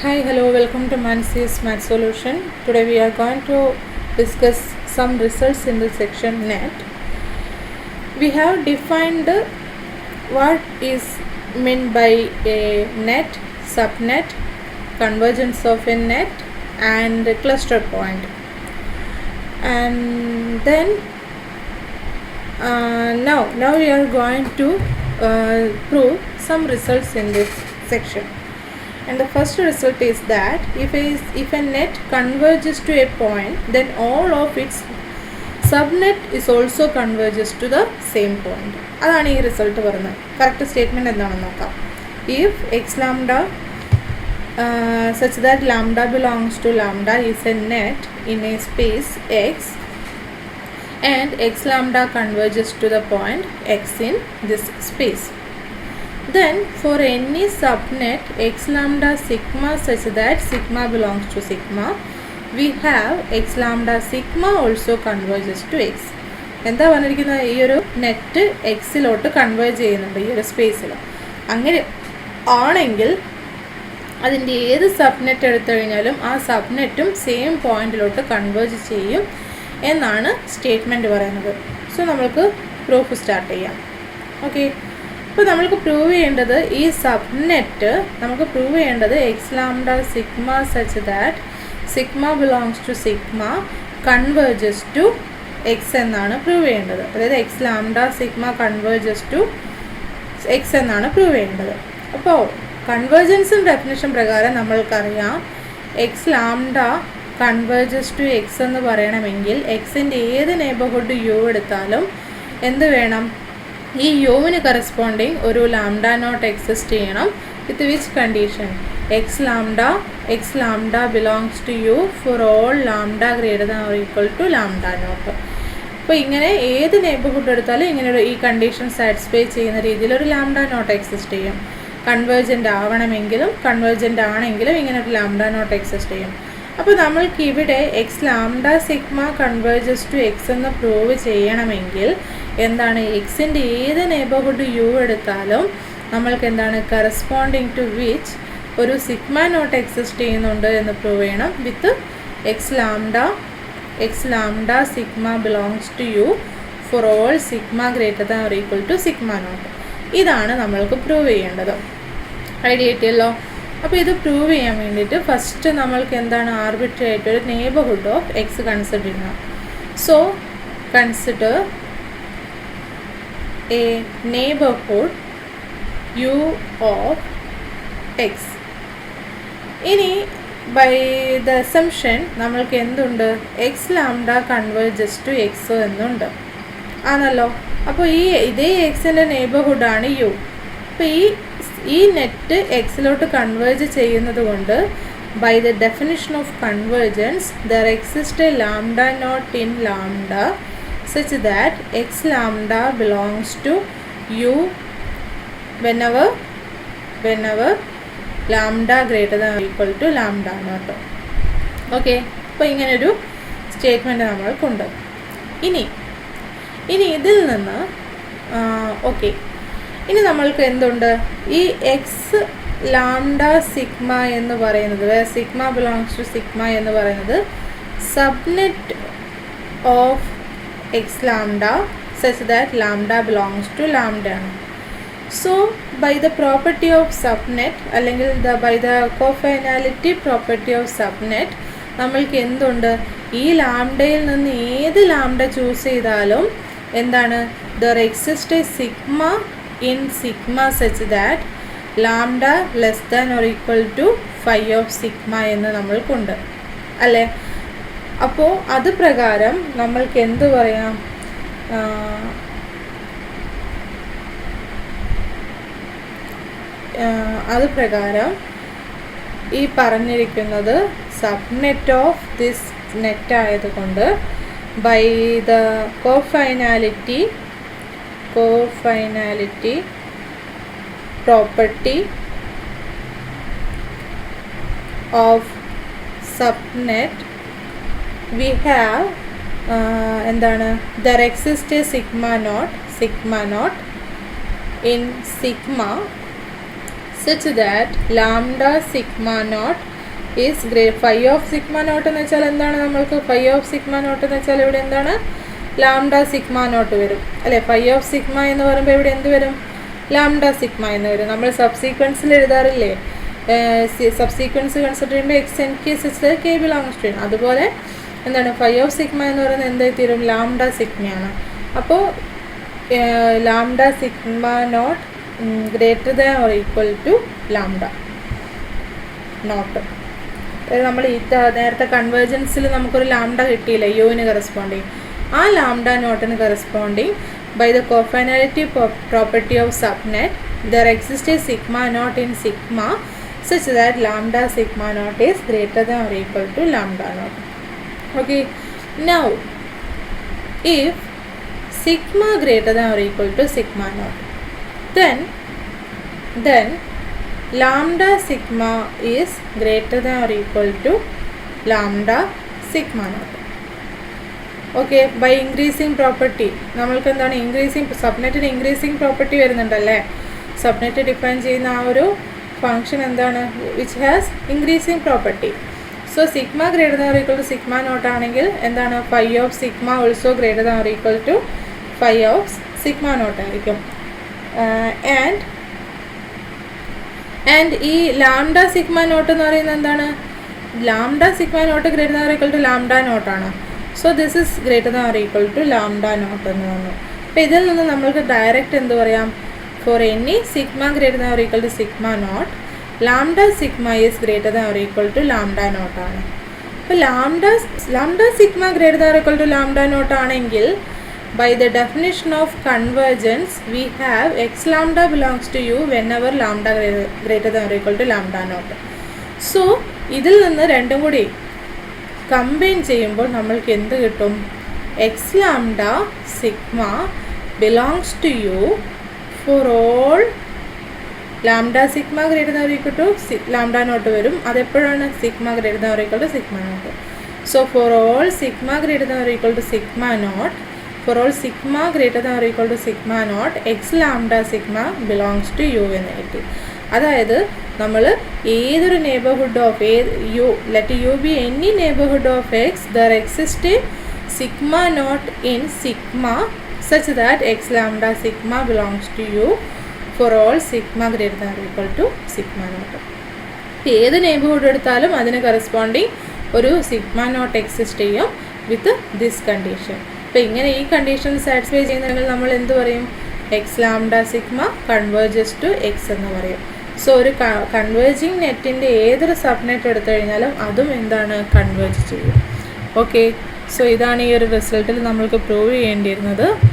Hi, hello, welcome to Mansi's Math Solution. Today we are going to discuss some results in the section net. We have defined what is meant by a net, subnet, convergence of a net and a cluster point. And then now we are going to prove some results in this section. And the first result is that if a net converges to a point, then all of its subnet is also converges to the same point. അതാണ് ഈ result പറയുന്നത്. Correct statement എന്താണെന്ന് നോക്കാം. If x lambda such that lambda belongs to lambda is a net in a space x and x lambda converges to the point x in this space, then for any subnet x lambda sigma such that sigma belongs to sigma, we have x lambda sigma also converges to x. എന്താ പറഞ്ഞിരിക്കുന്നത്? ഈ ഒരു net എക്സിലോട്ട് converge ചെയ്യുന്നുണ്ട് ഈ ഒരു സ്പേസിൽ. അങ്ങനെ ആണെങ്കിൽ അതിൻ്റെ ഏത് സബ്നെറ്റ് എടുത്തു കഴിഞ്ഞാലും ആ സബ്നെറ്റും സെയിം പോയിന്റിലോട്ട് കൺവേർജ് ചെയ്യും എന്നാണ് സ്റ്റേറ്റ്മെൻറ്റ് പറയുന്നത്. സോ നമ്മൾക്ക് പ്രൂഫ് സ്റ്റാർട്ട് ചെയ്യാം. ഓക്കെ, അപ്പോൾ നമ്മൾക്ക് പ്രൂവ് ചെയ്യേണ്ടത് ഈ സബ്നെറ്റ് നമുക്ക് പ്രൂവ് ചെയ്യേണ്ടത് X lambda sigma such that sigma belongs to sigma converges to X എന്നാണ് പ്രൂവ് ചെയ്യേണ്ടത്. അതായത് X lambda sigma converges to X എന്നാണ് പ്രൂവ് ചെയ്യേണ്ടത്. അപ്പോൾ കൺവേർജൻസിൻ ഡെഫിനിഷൻ പ്രകാരം നമ്മൾക്കറിയാം X lambda converges to X എന്ന് പറയണമെങ്കിൽ എക്സിൻ്റെ ഏത് നെയ്ബർഹുഡ് യു എടുത്താലും എന്ത് വേണം? ഈ യുവിന് കറസ്പോണ്ടിങ് ഒരു ലാംഡ നോട്ട് എക്സിസ്റ്റ് ചെയ്യണം. With which condition? X lambda belongs to U for all lambda greater than or equal to lambda not. അപ്പോൾ ഇങ്ങനെ ഏത് നെയ്ബർഹുഡ് എടുത്താലും ഇങ്ങനെ ഒരു ഈ കണ്ടീഷൻ സാറ്റിസ്ഫൈ ചെയ്യുന്ന രീതിയിൽ ഒരു ലാംഡ നോട്ട് എക്സിസ്റ്റ് ചെയ്യും. കൺവേർജൻ്റ് ആവണമെങ്കിലും കൺവേർജൻ്റ് ആണെങ്കിലും ഇങ്ങനെ ഒരു ലാംഡ നോട്ട് എക്സിസ്റ്റ് ചെയ്യും. അപ്പോൾ നമ്മൾക്ക് ഇവിടെ X lambda sigma converges to X എന്ന് പ്രൂവ് ചെയ്യണമെങ്കിൽ എന്താണ്? എക്സിൻ്റെ ഏത് നെയ്ബർഹുഡ് യു എടുത്താലും നമ്മൾക്ക് എന്താണ്? കറസ്പോണ്ടിങ് ടു വിച്ച് ഒരു സിഗ്മ നോട്ട് എക്സിസ്റ്റ് ചെയ്യുന്നുണ്ട് എന്ന് പ്രൂവ് ചെയ്യണം. With X lambda sigma belongs to U for all sigma greater than or equal to sigma naught. ഇതാണ് നമ്മൾക്ക് പ്രൂവ് ചെയ്യേണ്ടത്. ഐഡിയ കിട്ടിയല്ലോ. അപ്പോൾ ഇത് പ്രൂവ് ചെയ്യാൻ വേണ്ടിയിട്ട് ഫസ്റ്റ് നമ്മൾക്ക് എന്താണ്? ആർബിട്രറി ആയിട്ട് ഒരു നെയ്ബർഹുഡ് ഓഫ് എക്സ് കൺസിഡർ ചെയ്യണം. So consider a neighborhood u of x. ഇനി ബൈ ദ അസംഷൻ നമ്മൾക്ക് എന്തുണ്ട്? X lambda converges to X എന്നുണ്ട് ആണല്ലോ. അപ്പോൾ ഇതേ എക്സിൻ്റെ നെയ്ബർഹുഡാണ് യു. അപ്പോൾ ഈ നെറ്റ് എക്സിലോട്ട് കൺവേർജ് ചെയ്യുന്നത് കൊണ്ട് by the definition of convergence there exist a lambda naught in lambda such that x lambda belongs to u whenever lambda greater than or equal to lambda naught. Okay, അപ്പോൾ ഇങ്ങനൊരു statement നമ്മൾക്കുണ്ട്. ഇനി ഇതിൽ നിന്ന് okay, ഇനി നമ്മൾക്ക് എന്തുണ്ട്? ഈ X lambda sigma എന്ന് പറയുന്നത്, സിഗ്മ ബിലോങ്സ് ടു സിഗ്മ എന്ന് പറയുന്നത് subnet of x lambda such that lambda belongs to lambda ആണ്. So by the property of subnet അല്ലെങ്കിൽ by the cofinality property of subnet നമ്മൾക്ക് എന്തുണ്ട്? ഈ ലാംഡയിൽ നിന്ന് ഏത് ലാംഡ ചൂസ് ചെയ്താലും എന്താണ്? there exists a sigma in sigma such that lambda less than or equal to phi of sigma എന്ന് നമ്മൾക്കുണ്ട് അല്ലേ? അപ്പോൾ അത് പ്രകാരം നമ്മൾക്ക് എന്ത് പറയാം? അത് പ്രകാരം ഈ പറഞ്ഞിരിക്കുന്നത് സബ്നെറ്റ് ഓഫ് ദിസ് നെറ്റ് ആയതുകൊണ്ട് by the cofinality property of subnet we have എന്താണ്? there exists a sigma naught in sigma such that lambda sigma naught is phi of sigma naught എന്ന് വെച്ചാൽ എന്താണ്? നമ്മൾക്ക് ഫൈ ഓഫ് സിഗ്മ നോട്ട് എന്ന് വെച്ചാൽ ഇവിടെ എന്താണ്? ലാംഡ സിഗ്മ നോട്ട് വരും അല്ലേ? ഫൈ ഓഫ് സിഗ്മ എന്ന് പറയുമ്പോൾ ഇവിടെ എന്ത് വരും? ലാംഡ സിഗ്മ എന്ന് വരും. നമ്മൾ സബ്സീക്വൻസിൽ എഴുതാറില്ലേ? സബ്സീക്വൻസ് കൺസിഡർ ചെയ്യുമ്പോൾ x n k six k belongs to. അതുപോലെ എന്താണ്? ഫൈ ഓഫ് സിഗ്മ എന്ന് പറയുന്നത് എന്തായി തീരും? ലാംഡ സിഗ്മയാണ്. അപ്പോൾ lambda sigma naught greater than or equal to lambda naught. നമ്മൾ നേരത്തെ കൺവേർജൻസിൽ നമുക്കൊരു ലാംഡ കിട്ടിയില്ല യുവിന് കറസ്പോണ്ടിങ്. ആ ലാംഡ നോട്ടിന് corresponding by the cofinality property of subnet there exists a sigma naught in sigma such that lambda sigma naught is greater than or equal to lambda naught. Okay, now if sigma greater than or equal to sigma naught, then lambda sigma is greater than or equal to lambda sigma naught. Okay, by increasing property നമ്മൾക്ക് എന്താണ്? Increasing സബ്നെറ്റിന് increasing property വരുന്നുണ്ടല്ലേ? Subnet define ചെയ്യുന്ന ആ ഒരു function എന്താണ്? Which has increasing property. So sigma greater than or equal to sigma naught ആണെങ്കിൽ എന്താണ്? Phi of sigma also greater than or equal to phi of sigma naught ആയിരിക്കും. And ഈ lambda sigma naught എന്ന് പറയുന്നത് എന്താണ്? Lambda sigma naught greater than or equal to lambda നോട്ടാണ്. So this is greater than or equal to lambda naught എന്ന് പറഞ്ഞു. അപ്പോൾ ഇതിൽ നിന്ന് നമ്മൾക്ക് ഡയറക്റ്റ് എന്ത് പറയാം? For any sigma greater than or equal to sigma naught lambda sigma is greater than or equal to lambda naught ആണ്. അപ്പോൾ lambda sigma greater than or equal to lambda naught ആണെങ്കിൽ by the definition of convergence we have x lambda belongs to u whenever lambda greater than or equal to lambda naught. So ഇതിൽ നിന്ന് രണ്ടും കൂടി combine ചെയ്യുമ്പോൾ നമ്മൾക്ക് എന്ത് കിട്ടും? X lambda sigma belongs to U for all lambda sigma greater than or equal to lambda naught വരും. അതെപ്പോഴാണ്? Sigma greater than or equal to sigma naught. So for all sigma greater than or equal to sigma naught, for all sigma greater than or equal to sigma naught x lambda sigma belongs to u എന്ന് കിട്ടി. അതായത് നമ്മൾ ഏതൊരു neighbourhood of U, let U be any neighbourhood of x, there exist sigma naught in sigma such that x lambda sigma belongs to U for all sigma greater than equal to sigma naught. ഏത് neighbourhood എടുത്താലും അതിന് corresponding ഒരു sigma naught exist ചെയ്യും with this condition. അപ്പോൾ ഇങ്ങനെ ഈ condition satisfy ചെയ്യുന്നുണ്ടെങ്കിൽ നമ്മൾ എന്ത് പറയും? X lambda sigma converges to X എന്ന് പറയും. സോ ഒരു കൺവേർജിങ് നെറ്റിൻ്റെ ഏതൊരു സബ്നെറ്റ് എടുത്തു കഴിഞ്ഞാലും അതും എന്താണ്? കൺവേർജ് ചെയ്യും. ഓക്കെ, സോ ഇതാണ് ഈ ഒരു റിസൾട്ടിൽ നമ്മൾക്ക് പ്രൂവ് ചെയ്യേണ്ടിയിരുന്നത്.